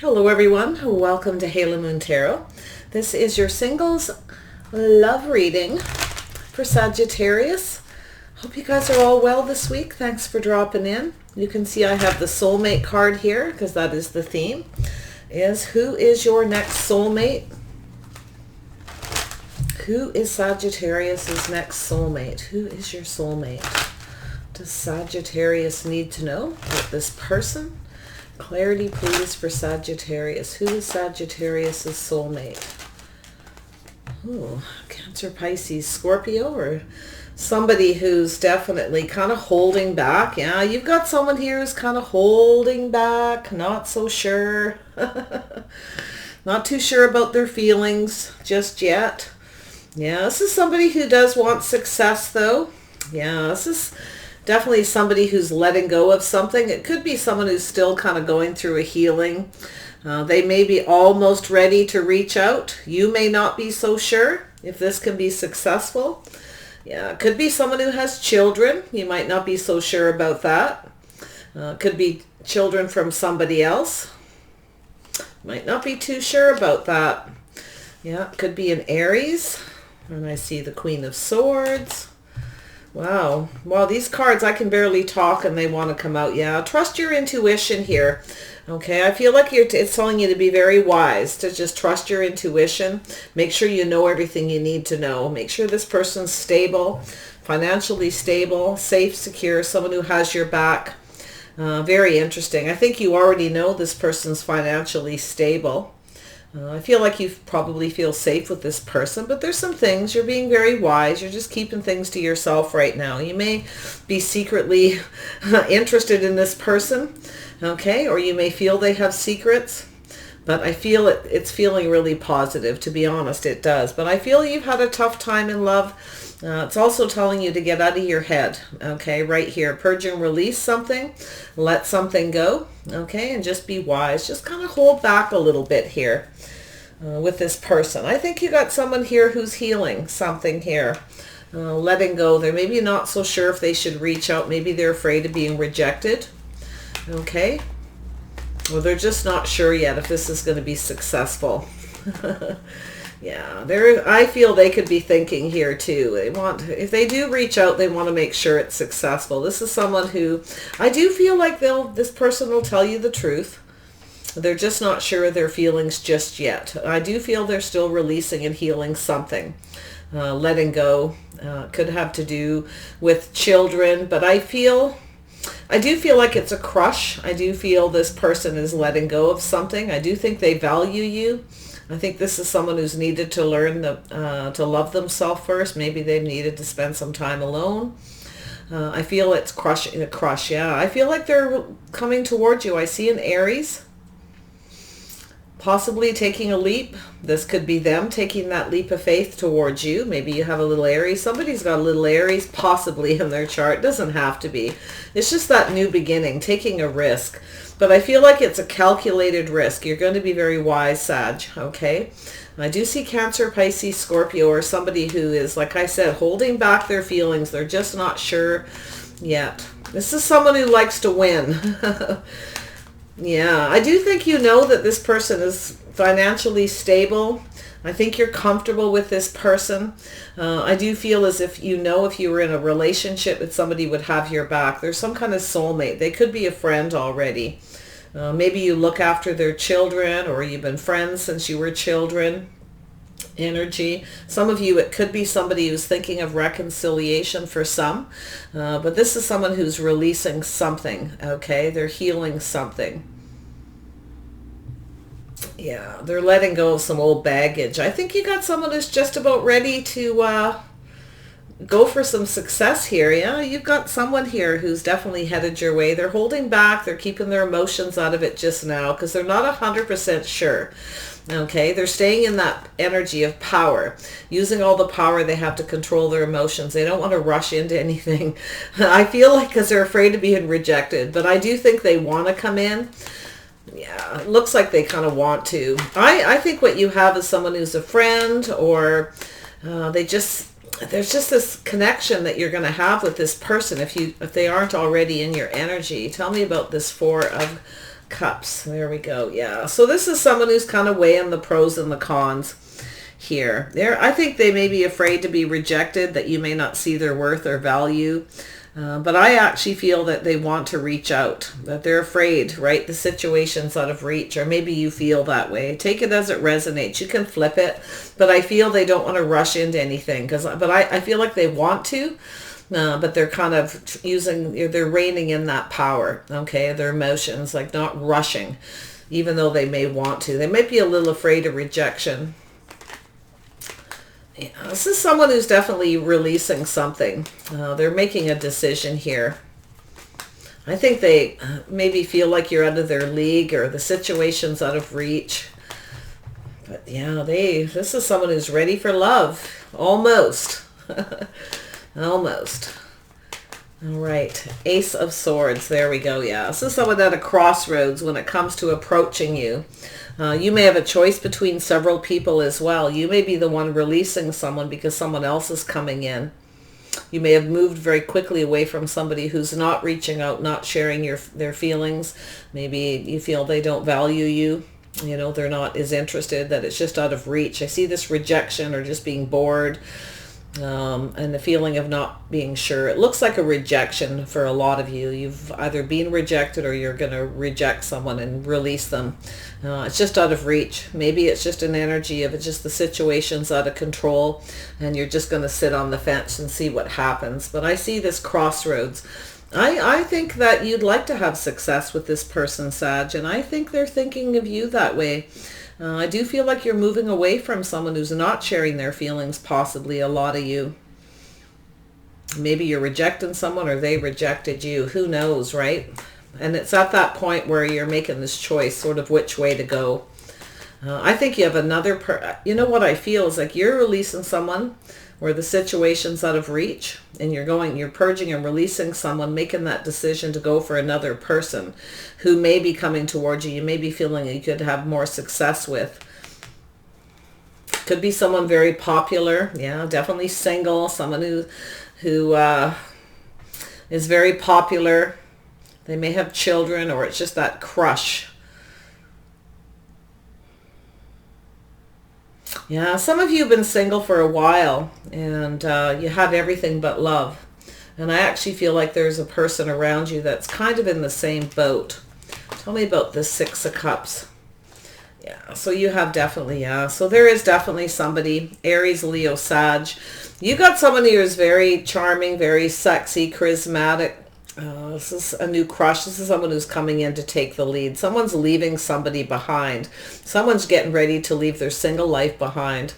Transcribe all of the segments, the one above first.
Hello everyone, welcome to Halo Moon Tarot. This is your singles love reading for Sagittarius. Hope you guys are all well this week. Thanks for dropping in. You can see I have the soulmate card here because that is the theme. Who is your next soulmate? Who is Sagittarius's next soulmate? Who is your soulmate? Does Sagittarius need to know about this person? Clarity, please, for Sagittarius. Who is Sagittarius's soulmate? Ooh, Cancer, Pisces, Scorpio, or somebody who's definitely kind of holding back. Yeah, you've got someone here who's kind of holding back, not so sure. Not too sure about their feelings just yet. Yeah, this is somebody who does want success, though. Yeah, this is definitely somebody who's letting go of something. It could be someone who's still kind of going through a healing. They may be almost ready to reach out. You may not be so sure if this can be successful. Yeah, it could be someone who has children. You might not be so sure about that. Could be children from somebody else. Might not be too sure about that. Yeah, it could be an Aries. And I see the Queen of Swords. Wow. Well, these cards, I can barely talk and they want to come out. Yeah, trust your intuition here. Okay, I feel like it's telling you to be very wise, to just trust your intuition. Make sure you know everything you need to know. Make sure this person's stable, financially stable, safe, secure, someone who has your back. Very interesting. I think you already know this person's financially stable. I feel like you probably feel safe with this person, but there's some things. You're being very wise. You're just keeping things to yourself right now. You may be secretly interested in this person, okay? Or you may feel they have secrets, but I feel it's feeling really positive, to be honest. It does. But I feel you've had a tough time in love. It's also telling you to get out of your head, okay, right here. Purge and release something. Let something go, okay, and just be wise. Just kind of hold back a little bit here with this person. I think you got someone here who's healing something here, letting go. They're maybe not so sure if they should reach out. Maybe they're afraid of being rejected, okay. Well, they're just not sure yet if this is going to be successful. Yeah, I feel they could be thinking here too. If they do reach out, they want to make sure it's successful. This is someone who, I do feel like this person will tell you the truth. They're just not sure of their feelings just yet. I do feel they're still releasing and healing something. Letting go. Could have to do with children, but I do feel like it's a crush. I do feel this person is letting go of something. I do think they value you. I think this is someone who's needed to learn to love themselves first. Maybe they've needed to spend some time alone. I feel it's a crush, yeah. I feel like they're coming towards you. I see an Aries possibly taking a leap. This could be them taking that leap of faith towards you. Maybe you have a little Aries. Somebody's got a little Aries possibly in their chart. It doesn't have to be. It's just that new beginning, taking a risk. But I feel like it's a calculated risk. You're going to be very wise, Sag, okay? I do see Cancer, Pisces, Scorpio, or somebody who is, like I said, holding back their feelings. They're just not sure yet. This is someone who likes to win. Yeah, I do think you know that this person is financially stable. I think you're comfortable with this person. I do feel as if you know if you were in a relationship that somebody would have your back. There's some kind of soulmate. They could be a friend already. Maybe you look after their children, or you've been friends since you were children. Energy. Some of you, it could be somebody who's thinking of reconciliation for some. But this is someone who's releasing something, okay? They're healing something. Yeah, they're letting go of some old baggage. I think you got someone who's just about ready to go for some success here. Yeah, you've got someone here who's definitely headed your way. They're holding back. They're keeping their emotions out of it just now because they're not 100% sure. Okay, they're staying in that energy of power, using all the power they have to control their emotions. They don't want to rush into anything. I feel like because they're afraid of being rejected, but I do think they want to come in. Yeah, it looks like they kind of want to. I think what you have is someone who's a friend, or there's just this connection that you're going to have with this person if they aren't already in your energy. Tell me about this Four of Cups. There we go. Yeah. So this is someone who's kind of weighing the pros and the cons here. I think they may be afraid to be rejected, that you may not see their worth or value. But I actually feel that they want to reach out, that they're afraid, right? The situation's out of reach, or maybe you feel that way. Take it as it resonates. You can flip it, but I feel they don't want to rush into anything. But I feel like they want to, but they're kind of they're reining in that power, okay? Their emotions, like not rushing, even though they may want to. They might be a little afraid of rejection. Yeah, this is someone who's definitely releasing something. They're making a decision here. I think they maybe feel like you're out of their league, or the situation's out of reach. But yeah, this is someone who's ready for love. Almost. Almost. All right. Ace of Swords. There we go. Yeah. This is someone at a crossroads when it comes to approaching you. You may have a choice between several people as well. You may be the one releasing someone because someone else is coming in. You may have moved very quickly away from somebody who's not reaching out, not sharing their feelings. Maybe you feel they don't value you. You know, they're not as interested, that it's just out of reach. I see this rejection or just being bored. And the feeling of not being sure. It looks like a rejection for a lot of you. You've either been rejected, or you're going to reject someone and release them. It's just out of reach. Maybe it's just an energy of it's just the situation's out of control, and you're just going to sit on the fence and see what happens. But I see this crossroads. I think that you'd like to have success with this person, Sag, and I think they're thinking of you that way. I do feel like you're moving away from someone who's not sharing their feelings, possibly a lot of you. Maybe you're rejecting someone, or they rejected you. Who knows, right? And it's at that point where you're making this choice, sort of which way to go. I think you have another... you know what I feel is like you're releasing someone where the situation's out of reach, and you're purging and releasing someone, making that decision to go for another person who may be coming towards you. You may be feeling you could have more success with. Could be someone very popular. Yeah, definitely single. Someone who is very popular. They may have children, or it's just that crush. Yeah, some of you have been single for a while, and you had everything but love. And I actually feel like there's a person around you that's kind of in the same boat. Tell me about the Six of Cups. Yeah, so you have definitely, yeah. So there is definitely somebody, Aries, Leo, Sag. You got someone who is very charming, very sexy, charismatic. This is a new crush. This is someone who's coming in to take the lead. Someone's leaving somebody behind. Someone's getting ready to leave their single life behind.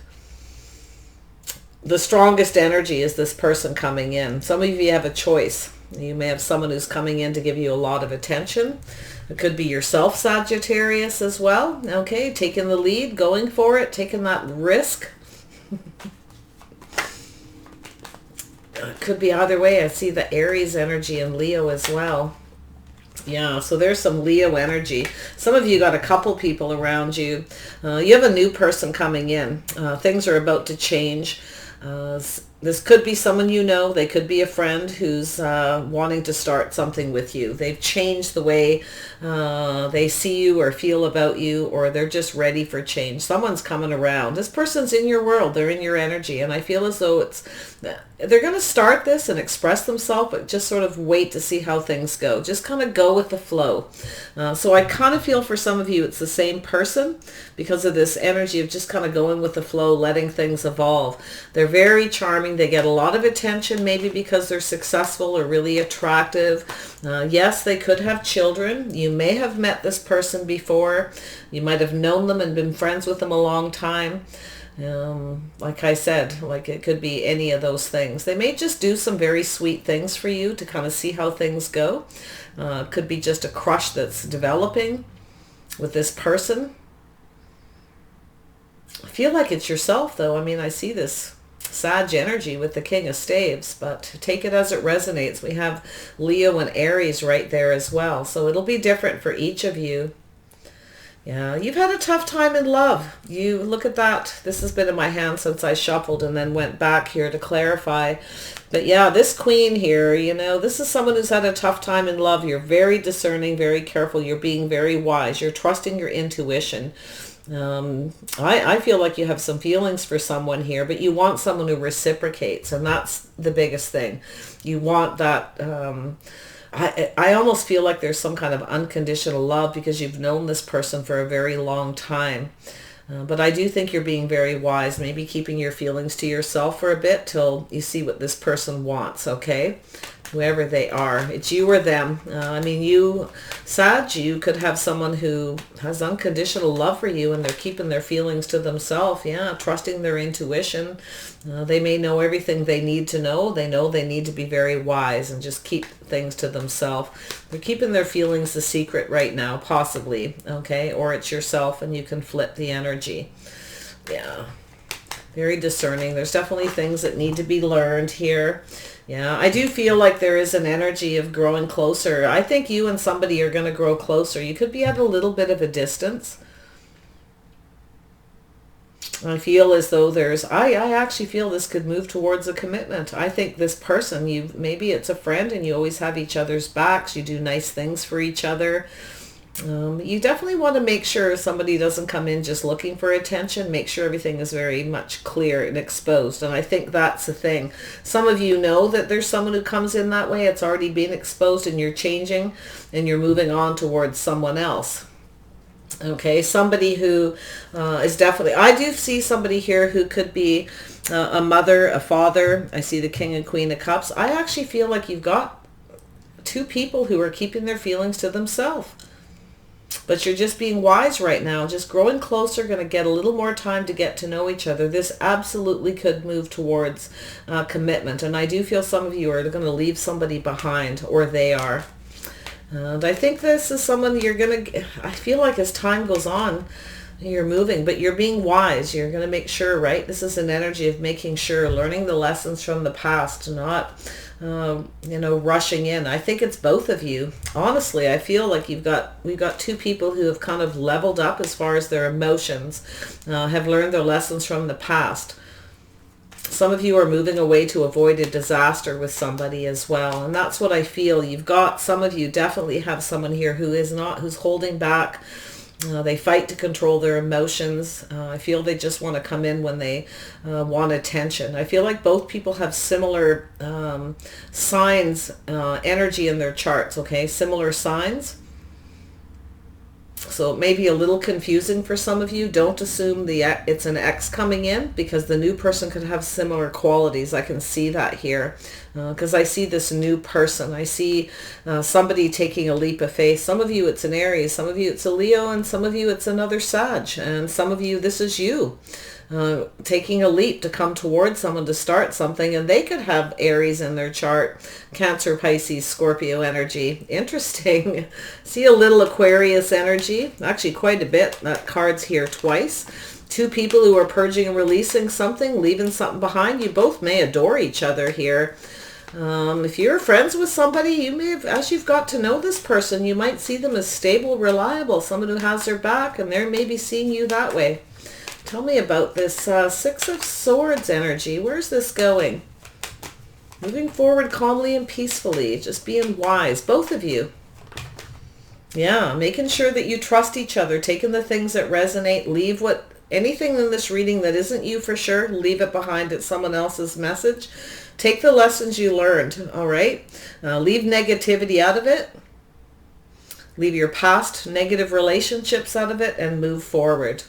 The strongest energy is this person coming in. Some of you have a choice. You may have someone who's coming in to give you a lot of attention. It could be yourself, Sagittarius, as well. Okay, taking the lead, going for it, taking that risk. It could be either way. I see the Aries energy in Leo as well. Yeah, so there's some Leo energy. Some of you got a couple people around you. You have a new person coming in. Things are about to change. This could be someone you know. They could be a friend who's wanting to start something with you. They've changed the way they see you or feel about you, or they're just ready for change. Someone's coming around. This person's in your world. They're in your energy. And I feel as though they're going to start this and express themselves, but just sort of wait to see how things go. Just kind of go with the flow. So I kind of feel for some of you it's the same person because of this energy of just kind of going with the flow, letting things evolve. They're very charming. They get a lot of attention, maybe because they're successful or really attractive. Yes, they could have children. You may have met this person before. You might have known them and been friends with them a long time. Like I said, like it could be any of those things. They may just do some very sweet things for you to kind of see how things go. Could be just a crush that's developing with this person. I feel like it's yourself, though. I mean, I see this Sag energy with the King of Staves, but take it as it resonates. We have Leo and Aries right there as well. So it'll be different for each of you. Yeah, you've had a tough time in love. You look at that. This has been in my hand since I shuffled and then went back here to clarify. But yeah, this queen here, you know, this is someone who's had a tough time in love. You're very discerning, very careful. You're being very wise. You're trusting your intuition. I feel like you have some feelings for someone here, but you want someone who reciprocates, and that's the biggest thing. You want that. I almost feel like there's some kind of unconditional love because you've known this person for a very long time. But I do think you're being very wise, maybe keeping your feelings to yourself for a bit till you see what this person wants, okay? Whoever they are, it's you or them. I mean, you, Sag, you could have someone who has unconditional love for you and they're keeping their feelings to themselves. Yeah, trusting their intuition. They may know everything they need to know. They know they need to be very wise and just keep things to themselves. They're keeping their feelings a secret right now, possibly, okay? Or it's yourself and you can flip the energy. Yeah, very discerning. There's definitely things that need to be learned here. Yeah, I do feel like there is an energy of growing closer. I think you and somebody are going to grow closer. You could be at a little bit of a distance. I feel as though I actually feel this could move towards a commitment. I think this person, maybe it's a friend and you always have each other's backs. You do nice things for each other. You definitely want to make sure somebody doesn't come in just looking for attention. Make sure everything is very much clear and exposed. And I think that's the thing. Some of you know that there's someone who comes in that way. It's already been exposed and you're changing and you're moving on towards someone else. Okay, somebody who is definitely, I do see somebody here who could be a mother, a father. I see the King and Queen of Cups. I actually feel like you've got two people who are keeping their feelings to themselves. But you're just being wise right now, just growing closer, going to get a little more time to get to know each other. This absolutely could move towards commitment. And I do feel some of you are going to leave somebody behind, or they are. And I think this is someone you're going to, I feel like as time goes on, you're moving, but you're being wise. You're going to make sure, right? This is an energy of making sure, learning the lessons from the past, not, rushing in. I think it's both of you. Honestly, I feel like we've got two people who have kind of leveled up as far as their emotions, have learned their lessons from the past. Some of you are moving away to avoid a disaster with somebody as well. And that's what I feel. Some of you definitely have someone here who's holding back. They fight to control their emotions. I feel they just want to come in when they want attention. I feel like both people have similar signs, energy in their charts, okay? Similar signs. So it may be a little confusing for some of you. Don't assume it's an ex coming in, because the new person could have similar qualities. I can see that here because I see this new person. I see somebody taking a leap of faith. Some of you it's an Aries, some of you it's a Leo, and some of you it's another Sag, and some of you this is you. Taking a leap to come towards someone to start something, and they could have Aries in their chart, Cancer, Pisces, Scorpio energy. Interesting. See a little Aquarius energy, actually quite a bit. That card's here twice. Two people who are purging and releasing something, leaving something behind. You both may adore each other here. If you're friends with somebody, you may have, as you've got to know this person, you might see them as stable, reliable, someone who has their back, and they're maybe seeing you that way. Tell me about this Six of Swords energy. Where's this going? Moving forward calmly and peacefully. Just being wise. Both of you. Yeah, making sure that you trust each other. Taking the things that resonate. Leave anything in this reading that isn't you for sure. Leave it behind. It's someone else's message. Take the lessons you learned. All right? Leave negativity out of it. Leave your past negative relationships out of it and move forward.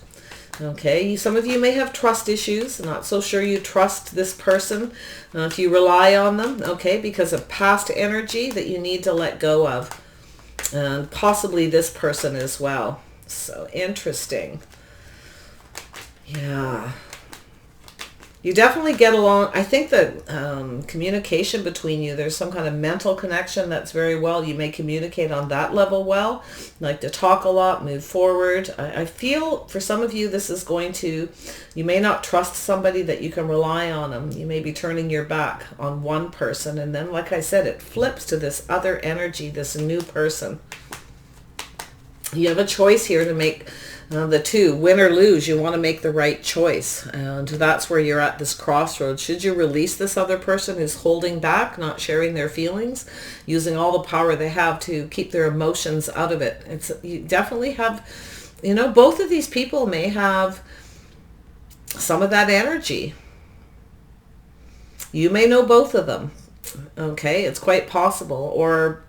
Okay, some of you may have trust issues. Not so sure you trust this person. If you rely on them, okay, because of past energy that you need to let go of. And possibly this person as well. So interesting. Yeah. You definitely get along. I think that communication between you, there's some kind of mental connection that's very well. You may communicate on that level well. Like to talk a lot, move forward. I feel for some of you this is going to, you may not trust somebody that you can rely on them. You may be turning your back on one person. And then, like I said, it flips to this other energy, this new person. You have a choice here to make. The two, win or lose, you want to make the right choice. And that's where you're at this crossroads. Should you release this other person who's holding back, not sharing their feelings, using all the power they have to keep their emotions out of it? You definitely have, both of these people may have some of that energy. You may know both of them. Okay, it's quite possible. Or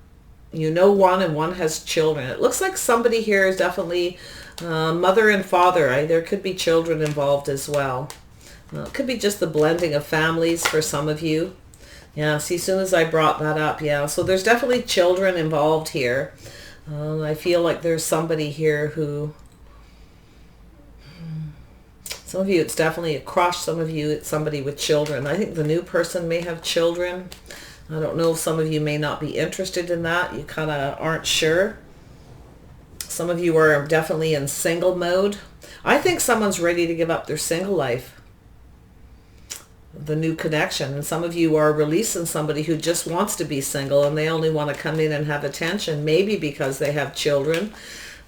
one and one has children. It looks like somebody here is definitely mother and father. There could be children involved as well. It could be just the blending of families for some of you. Yeah, see, as soon as I brought that up, yeah. So there's definitely children involved here. I feel like there's somebody here who... Some of you, it's definitely a crush. Some of you, it's somebody with children. I think the new person may have children. I don't know if some of you may not be interested in that. You kind of aren't sure. Some of you are definitely in single mode. I think someone's ready to give up their single life. The new connection. And some of you are releasing somebody who just wants to be single and they only want to come in and have attention. Maybe because they have children.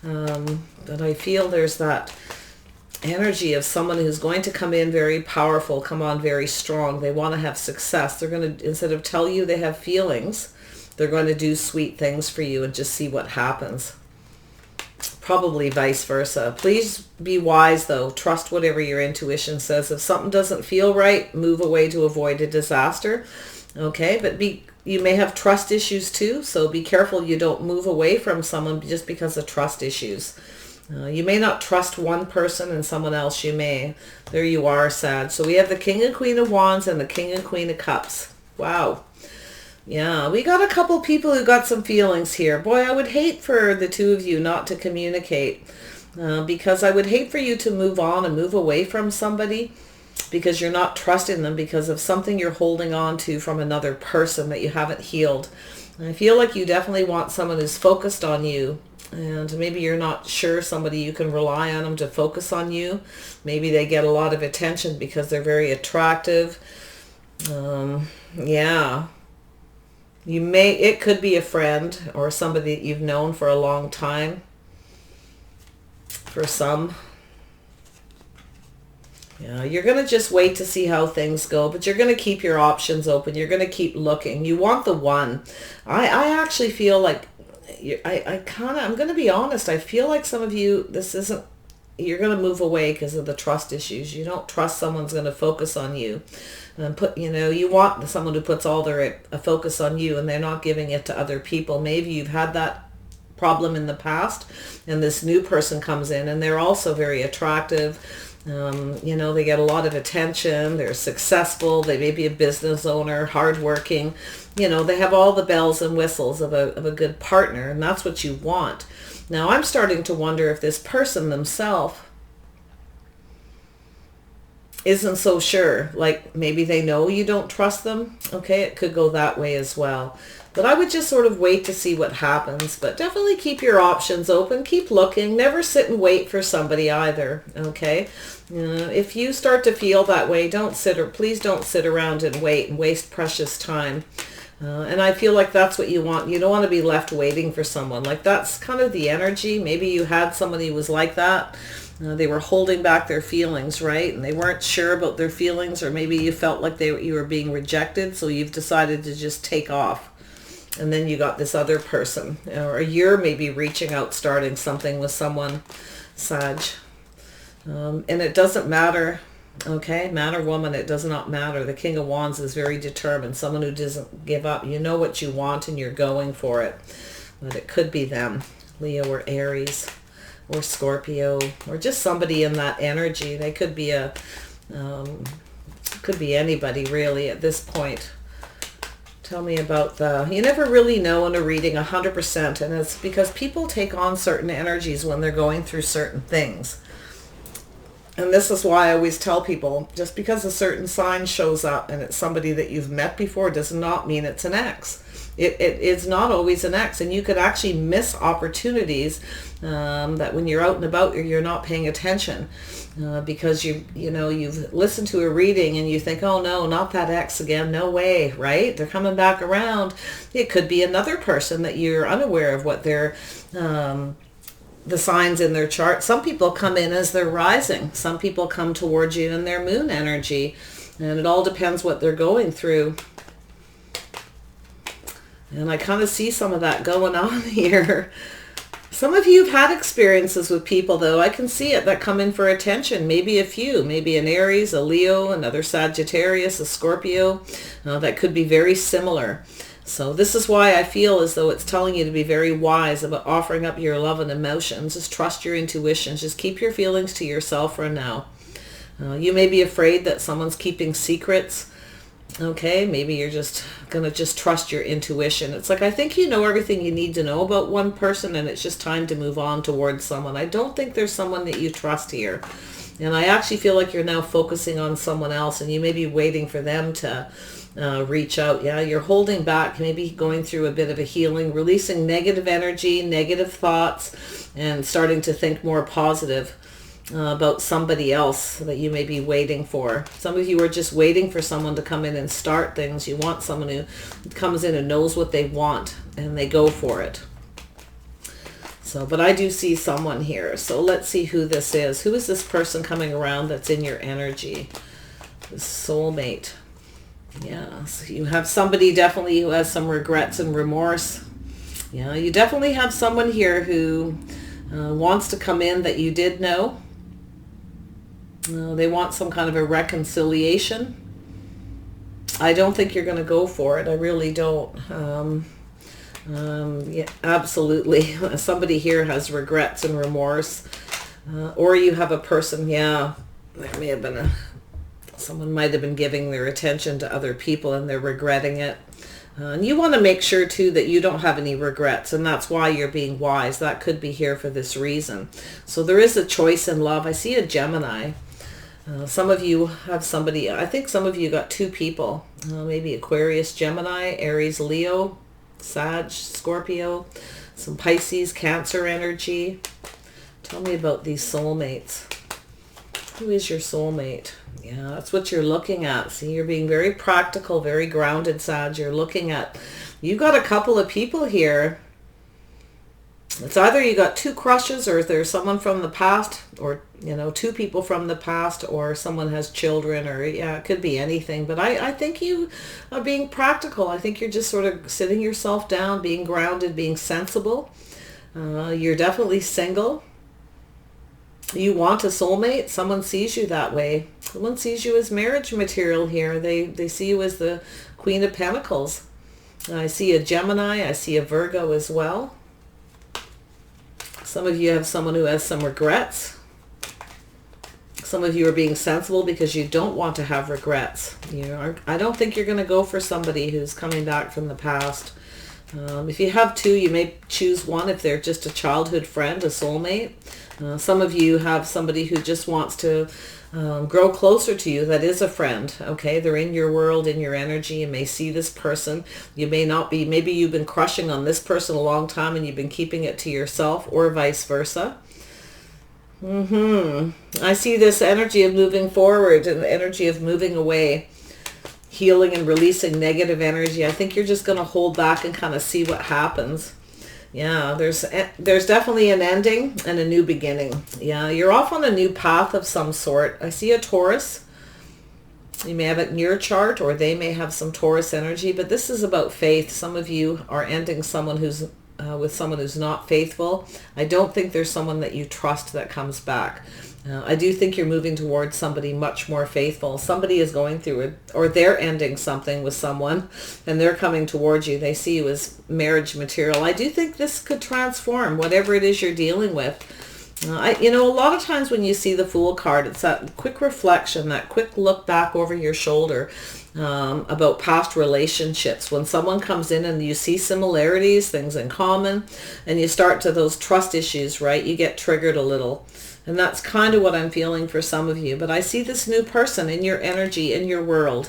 But I feel there's that energy of someone who's going to come in very powerful, come on very strong. They want to have success. They're going to, instead of tell you they have feelings, they're going to do sweet things for you and just see what happens. Probably vice versa. Please be wise though. Trust whatever your intuition says. If something doesn't feel right, move away to avoid a disaster. Okay, but you may have trust issues too, so be careful you don't move away from someone just because of trust issues. You may not trust one person and someone else you may. There you are, Sag. So we have the King and Queen of Wands and the King and Queen of Cups. Wow. Yeah, we got a couple people who got some feelings here. Boy, I would hate for the two of you not to communicate. Because I would hate for you to move on and move away from somebody because you're not trusting them because of something you're holding on to from another person that you haven't healed. And I feel like you definitely want someone who's focused on you. And maybe you're not sure somebody you can rely on them to focus on you. Maybe they get a lot of attention because they're very attractive. Yeah. It could be a friend or somebody that you've known for a long time. For some. Yeah, you're going to just wait to see how things go, but you're going to keep your options open. You're going to keep looking. You want the one. I actually feel like I'm going to be honest. I feel like some of you, you're going to move away because of the trust issues. You don't trust someone's going to focus on you. And you want someone who puts all their focus on you and they're not giving it to other people. Maybe you've had that problem in the past and this new person comes in and they're also very attractive. They get a lot of attention. They're successful. They may be a business owner, hardworking. They have all the bells and whistles of a good partner, and that's what you want. Now, I'm starting to wonder if this person themselves isn't so sure. Like, maybe they know you don't trust them. Okay, it could go that way as well. But I would just sort of wait to see what happens. But definitely keep your options open. Keep looking. Never sit and wait for somebody either. Okay? If you start to feel that way, please don't sit around and wait and waste precious time. And I feel like that's what you want. You don't want to be left waiting for someone. Like, that's kind of the energy. Maybe you had somebody who was like that. They were holding back their feelings, right? And they weren't sure about their feelings, or maybe you felt like you were being rejected, so you've decided to just take off. And then you got this other person, or you're maybe reaching out, starting something with someone, Sag. And it doesn't matter, okay? Man or woman, it does not matter. The King of Wands is very determined, someone who doesn't give up. You know what you want and you're going for it. But it could be them, Leo or Aries or Scorpio, or just somebody in that energy. They could be could be anybody really at this point. Tell me about you never really know in a reading 100%, and it's because people take on certain energies when they're going through certain things. And this is why I always tell people, just because a certain sign shows up and it's somebody that you've met before does not mean it's an ex. It's not always an ex, and you could actually miss opportunities that when you're out and about you're not paying attention because you've listened to a reading and you think, oh no, not that ex again, no way, right? They're coming back around. It could be another person that you're unaware of what they're the signs in their chart. Some people come in as they're rising. Some people come towards you in their moon energy. And it all depends what they're going through. And I kind of see some of that going on here. Some of you have had experiences with people, though. I can see it, that come in for attention. Maybe a few. Maybe an Aries, a Leo, another Sagittarius, a Scorpio. That could be very similar. So this is why I feel as though it's telling you to be very wise about offering up your love and emotions. Just trust your intuition. Just keep your feelings to yourself for now. You may be afraid that someone's keeping secrets. Okay, maybe you're just going to just trust your intuition. It's like, I think you know everything you need to know about one person, and it's just time to move on towards someone. I don't think there's someone that you trust here. And I actually feel like you're now focusing on someone else, and you may be waiting for them to reach out. Yeah, you're holding back, maybe going through a bit of a healing, releasing negative energy, negative thoughts, and starting to think more positive about somebody else that you may be waiting for. Some of you are just waiting for someone to come in and start things. You want someone who comes in and knows what they want, and they go for it. So, but I do see someone here. So let's see who this is. Who is this person coming around that's in your energy? The soulmate. Yeah, so you have somebody definitely who has some regrets and remorse. Yeah, you definitely have someone here who wants to come in that you did know. They want some kind of a reconciliation. I don't think you're going to go for it. I really don't. Yeah, absolutely. Somebody here has regrets and remorse. Or you have a person, yeah, there may have been someone might have been giving their attention to other people and they're regretting it. And you want to make sure too that you don't have any regrets, and that's why you're being wise. That could be here for this reason. So there is a choice in love. I see a Gemini. Some of you have somebody, I think some of you got two people, maybe Aquarius, Gemini, Aries, Leo, Sag, Scorpio, some Pisces, Cancer energy. Tell me about these soulmates. Who is your soulmate? Yeah, that's what you're looking at. See, you're being very practical, very grounded, Sag. You're looking at, you've got a couple of people here. It's either you got two crushes, or there's someone from the past, or, you know, two people from the past, or someone has children, or, yeah, it could be anything. But I think you are being practical. I think you're just sort of sitting yourself down, being grounded, being sensible. You're definitely single. You want a soulmate. Someone sees you that way. Someone sees you as marriage material here. They see you as the Queen of Pentacles. I see a Gemini. I see a Virgo as well. Some of you have someone who has some regrets. Some of you are being sensible because you don't want to have regrets. I don't think you're going to go for somebody who's coming back from the past. If you have two, you may choose one if they're just a childhood friend, a soulmate. Some of you have somebody who just wants to grow closer to you, that is a friend. Okay, they're in your world, in your energy. You may see this person. You may not be. Maybe you've been crushing on this person a long time and you've been keeping it to yourself, or vice versa. I see this energy of moving forward and the energy of moving away, healing and releasing negative energy. I think you're just going to hold back and kind of see what happens. Yeah, there's definitely an ending and a new beginning. Yeah, you're off on a new path of some sort. I see a Taurus. You may have it in your chart, or they may have some Taurus energy, but this is about faith. Some of you are ending someone who's with someone who's not faithful. I don't think there's someone that you trust that comes back. I do think you're moving towards somebody much more faithful. Somebody is going through it, or they're ending something with someone and they're coming towards you. They see you as marriage material. I do think this could transform whatever it is you're dealing with. You know, a lot of times when you see the Fool card, it's that quick reflection, that quick look back over your shoulder about past relationships. When someone comes in and you see similarities, things in common, and you start to those trust issues, right? You get triggered a little. And that's kind of what I'm feeling for some of you. But I see this new person in your energy, in your world.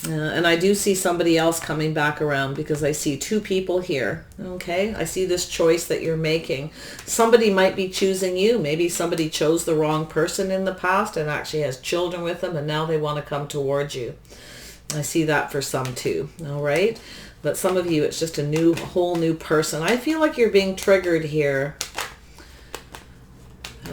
And I do see somebody else coming back around, because I see two people here. Okay, I see this choice that you're making. Somebody might be choosing you. Maybe somebody chose the wrong person in the past and actually has children with them, and now they want to come towards you. I see that for some too. All right, but some of you, it's just a whole new person. I feel like you're being triggered here.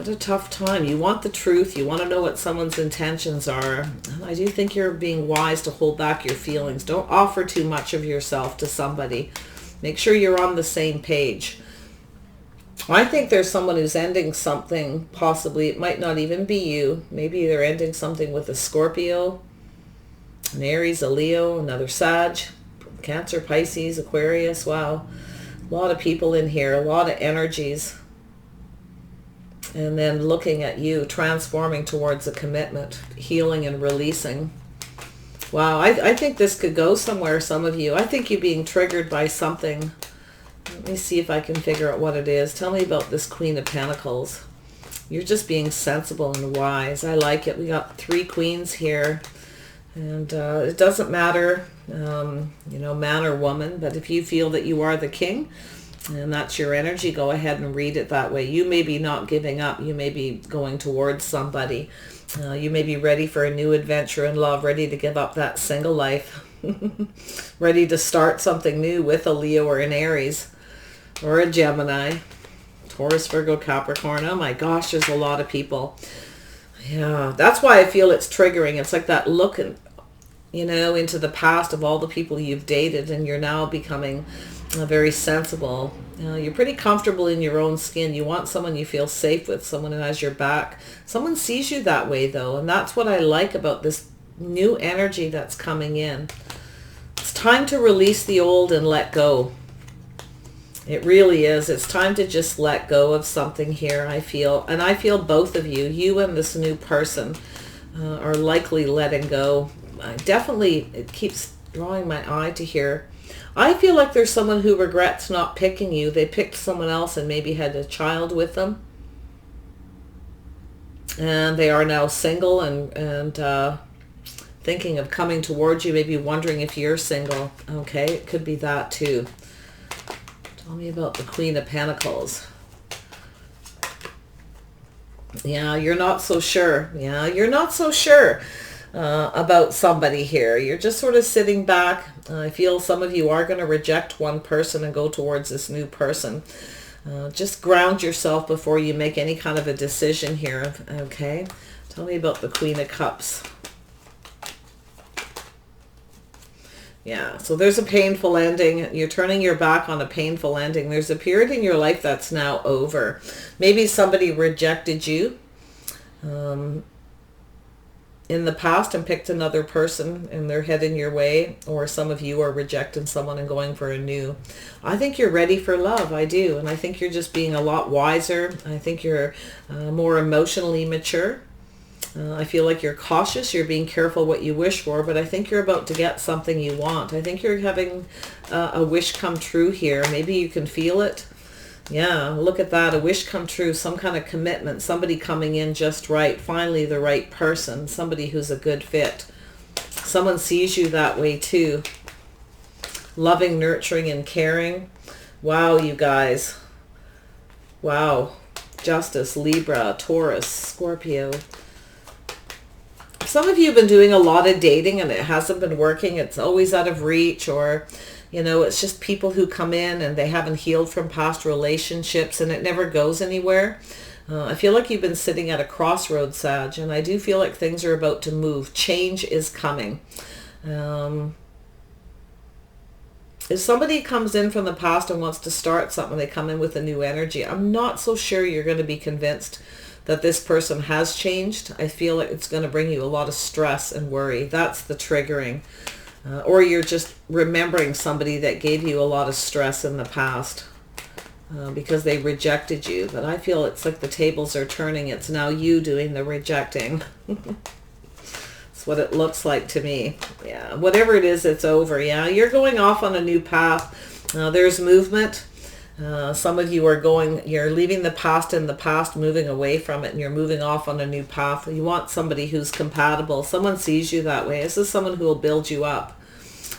What a tough time. You want the truth. You want to know what someone's intentions are. And I do think you're being wise to hold back your feelings. Don't offer too much of yourself to somebody. Make sure you're on the same page. I think there's someone who's ending something, possibly. It might not even be you. Maybe they're ending something with a Scorpio, an Aries, a Leo, another Sag, Cancer, Pisces, Aquarius. Wow. A lot of people in here, a lot of energies. And then looking at you, transforming towards a commitment, healing and releasing. Wow, I think this could go somewhere, some of you. I think you're being triggered by something. Let me see if I can figure out what it is. Tell me about this Queen of Pentacles. You're just being sensible and wise. I like it. We got 3 queens here. And it doesn't matter, man or woman. But if you feel that you are the king, and that's your energy, go ahead and read it that way. You may be not giving up. You may be going towards somebody. You may be ready for a new adventure in love, ready to give up that single life, ready to start something new with a Leo or an Aries or a Gemini, Taurus, Virgo, Capricorn. Oh my gosh, there's a lot of people. Yeah, that's why I feel it's triggering. It's like that look, into the past of all the people you've dated, and you're now becoming very sensible. You're pretty comfortable in your own skin. You want someone you feel safe with, someone who has your back. Someone sees you that way, though, and that's what I like about this new energy that's coming in. It's time to release the old and let go. It really is. It's time to just let go of something here, I feel. And I feel both of you, you and this new person, are likely letting go. It keeps drawing my eye to here. I feel like there's someone who regrets not picking you. They picked someone else and maybe had a child with them. And they are now single and thinking of coming towards you, maybe wondering if you're single. Okay, it could be that too. Tell me about the Queen of Pentacles. Yeah, you're not so sure. Yeah, you're not so sure about somebody here. You're just sort of sitting back. I feel some of you are going to reject one person and go towards this new person. Just ground yourself before you make any kind of a decision here. Okay, tell me about the Queen of Cups. Yeah, so there's a painful ending. You're turning your back on a painful ending. There's a period in your life that's now over. Maybe somebody rejected you in the past and picked another person and they're heading your way, or some of you are rejecting someone and going for a new. I think you're ready for love. I do. And I think you're just being a lot wiser. I think you're more emotionally mature. I feel like you're cautious. You're being careful what you wish for, but I think you're about to get something you want. I think you're having a wish come true here. Maybe you can feel it. Yeah, look at that. A wish come true, some kind of commitment, somebody coming in just right, finally the right person, somebody who's a good fit. Someone sees you that way too. Loving, nurturing, and caring. Wow, you guys. Wow. Justice, Libra, Taurus, Scorpio. Some of you have been doing a lot of dating and it hasn't been working. It's always out of reach, or it's just people who come in and they haven't healed from past relationships and it never goes anywhere. I feel like you've been sitting at a crossroads, Sag, and I do feel like things are about to move. Change is coming. If somebody comes in from the past and wants to start something, they come in with a new energy. I'm not so sure you're going to be convinced that this person has changed. I feel like it's going to bring you a lot of stress and worry. That's the triggering. Or you're just remembering somebody that gave you a lot of stress in the past because they rejected you. But I feel it's like the tables are turning. It's now you doing the rejecting. That's what it looks like to me. Yeah, whatever it is, it's over. Yeah, you're going off on a new path. There's movement. Some of you you're leaving the past in the past, moving away from it, and you're moving off on a new path. You want somebody who's compatible. Someone sees you that way. This is someone who will build you up.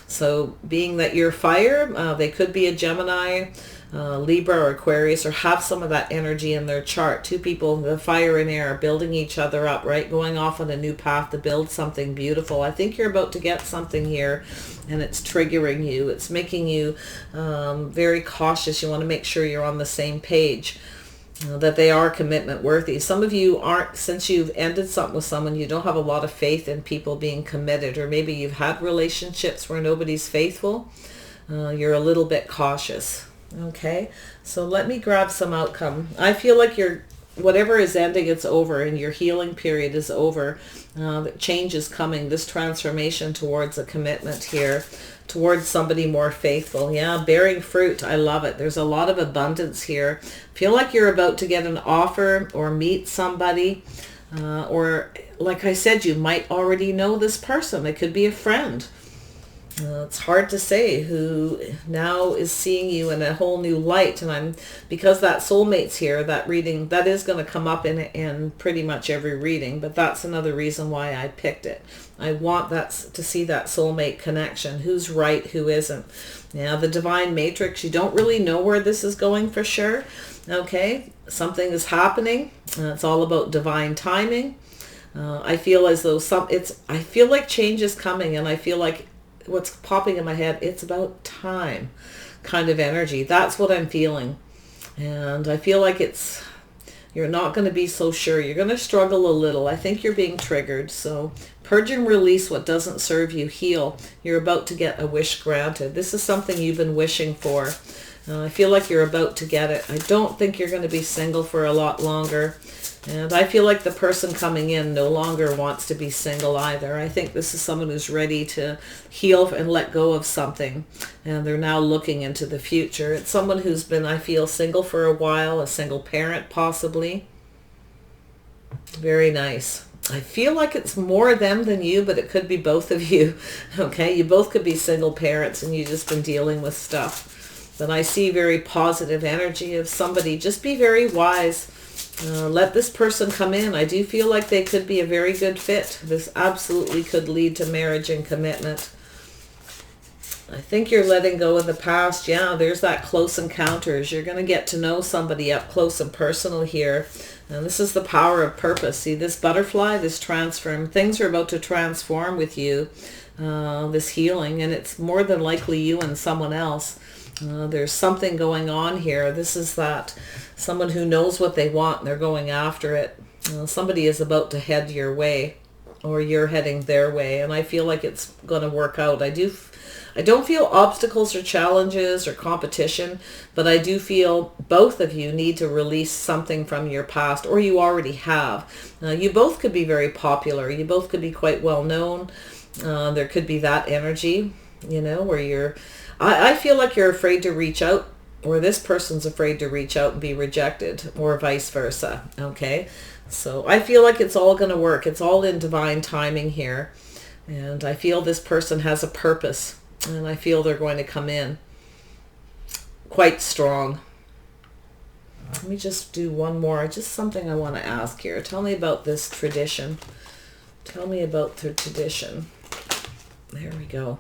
So being that you're fire, they could be a Gemini, Libra, or Aquarius, or have some of that energy in their chart. Two people, the fire and air, building each other up, right? Going off on a new path to build something beautiful. I think you're about to get something here, and it's triggering you. It's making you very cautious. You want to make sure you're on the same page. that they are commitment worthy. Some of you aren't, since you've ended something with someone, you don't have a lot of faith in people being committed, or maybe you've had relationships where nobody's faithful. You're a little bit cautious. Okay, so let me grab some outcome. I feel like whatever is ending, it's over, and your healing period is over. Change is coming, this transformation towards a commitment here, towards somebody more faithful. Yeah, bearing fruit. I love it. There's a lot of abundance here. Feel like you're about to get an offer or meet somebody, or like I said, you might already know this person. It could be a friend. It's hard to say who now is seeing you in a whole new light. And because that soulmate's here, that reading, that is going to come up in pretty much every reading, but that's another reason why I picked it. I want to see that soulmate connection. Who's right, who isn't. Yeah, the divine matrix, you don't really know where this is going for sure. Okay, something is happening. It's all about divine timing. I feel as though I feel like change is coming, and I feel like what's popping in my head, it's about time kind of energy. That's what I'm feeling. And I feel like you're not going to be so sure. You're going to struggle a little. I think you're being triggered. So purge and release what doesn't serve you. Heal. You're about to get a wish granted. This is something you've been wishing for. I feel like you're about to get it. I don't think you're going to be single for a lot longer. And I feel like the person coming in no longer wants to be single either. I think this is someone who's ready to heal and let go of something. And they're now looking into the future. It's someone who's been, I feel, single for a while, a single parent possibly. Very nice. I feel like it's more them than you, but it could be both of you. Okay, you both could be single parents and you've just been dealing with stuff. But I see very positive energy of somebody. Just be very wise. Let this person come in. I do feel like they could be a very good fit. This absolutely could lead to marriage and commitment. I think you're letting go of the past. Yeah, there's that close encounters. You're going to get to know somebody up close and personal here. And this is the power of purpose. See, this butterfly, this transform, things are about to transform with you, this healing, and it's more than likely you and someone else. There's something going on here. This is that someone who knows what they want and they're going after it. Somebody is about to head your way, or you're heading their way, and I feel like it's going to work out. I don't feel obstacles or challenges or competition, but I do feel both of you need to release something from your past, or you already have. You both could be very popular. You both could be quite well known. There could be that energy, where I feel like you're afraid to reach out, or this person's afraid to reach out and be rejected, or vice versa. Okay, so I feel like it's all going to work. It's all in divine timing here, and I feel this person has a purpose, and I feel they're going to come in quite strong. Let me just do one more. Just something I want to ask here. Tell me about this tradition. Tell me about the tradition. There we go.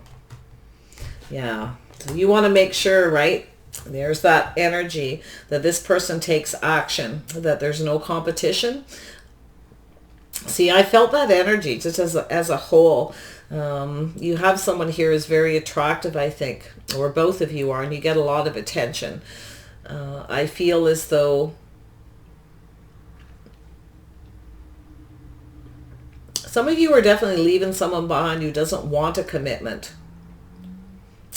Yeah. So you want to make sure, right? There's that energy that this person takes action, that there's no competition. See, I felt that energy just as a whole. You have someone here who's very attractive, I think, or both of you are, and you get a lot of attention. I feel as though some of you are definitely leaving someone behind who doesn't want a commitment.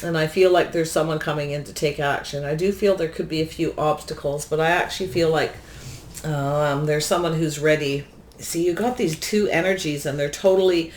And I feel like there's someone coming in to take action. I do feel there could be a few obstacles, but I actually feel like there's someone who's ready. See, you got these two energies, and they're totally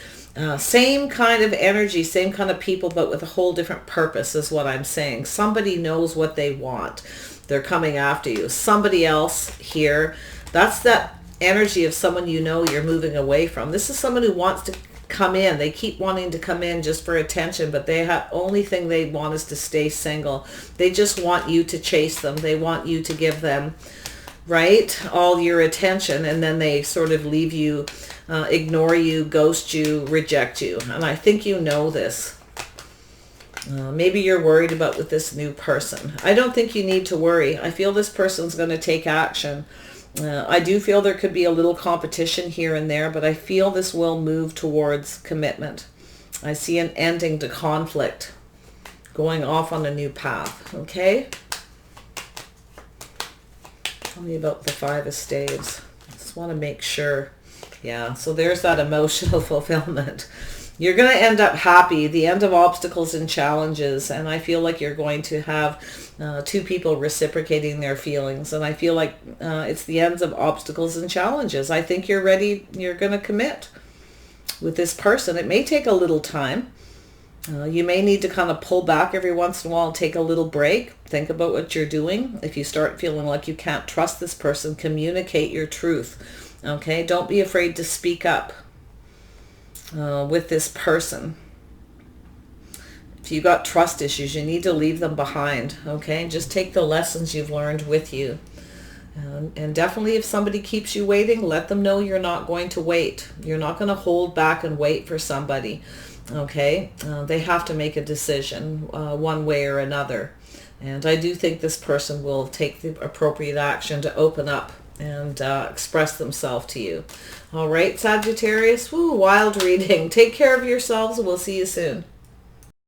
same kind of energy, same kind of people, but with a whole different purpose is what I'm saying. Somebody knows what they want. They're coming after you. Somebody else here, that's that energy of someone you're moving away from. This is someone who wants to come in. They keep wanting to come in just for attention, but only thing they want is to stay single. They just want you to chase them. They want you to give them, right, all your attention, and then they sort of leave you, ignore you, ghost you, reject you. And I think you know this. Maybe you're worried about with this new person. I don't think you need to worry. I feel this person's going to take action. I do feel there could be a little competition here and there, but I feel this will move towards commitment. I see an ending to conflict, going off on a new path, okay? Tell me about the 5 of Staves. Just want to make sure. Yeah, so there's that emotional fulfillment. You're going to end up happy, the end of obstacles and challenges, and I feel like you're going to have 2 people reciprocating their feelings, and I feel like it's the ends of obstacles and challenges. I think you're ready, you're going to commit with this person. It may take a little time. You may need to kind of pull back every once in a while and take a little break. Think about what you're doing. If you start feeling like you can't trust this person, communicate your truth. Okay? Don't be afraid to speak up with this person. If you got trust issues, you need to leave them behind. Okay? Just take the lessons you've learned with you. And definitely if somebody keeps you waiting, let them know you're not going to wait. You're not going to hold back and wait for somebody. Okay, they have to make a decision one way or another. And I do think this person will take the appropriate action to open up and express themselves to you. All right, Sagittarius, woo, wild reading. Take care of yourselves and we'll see you soon.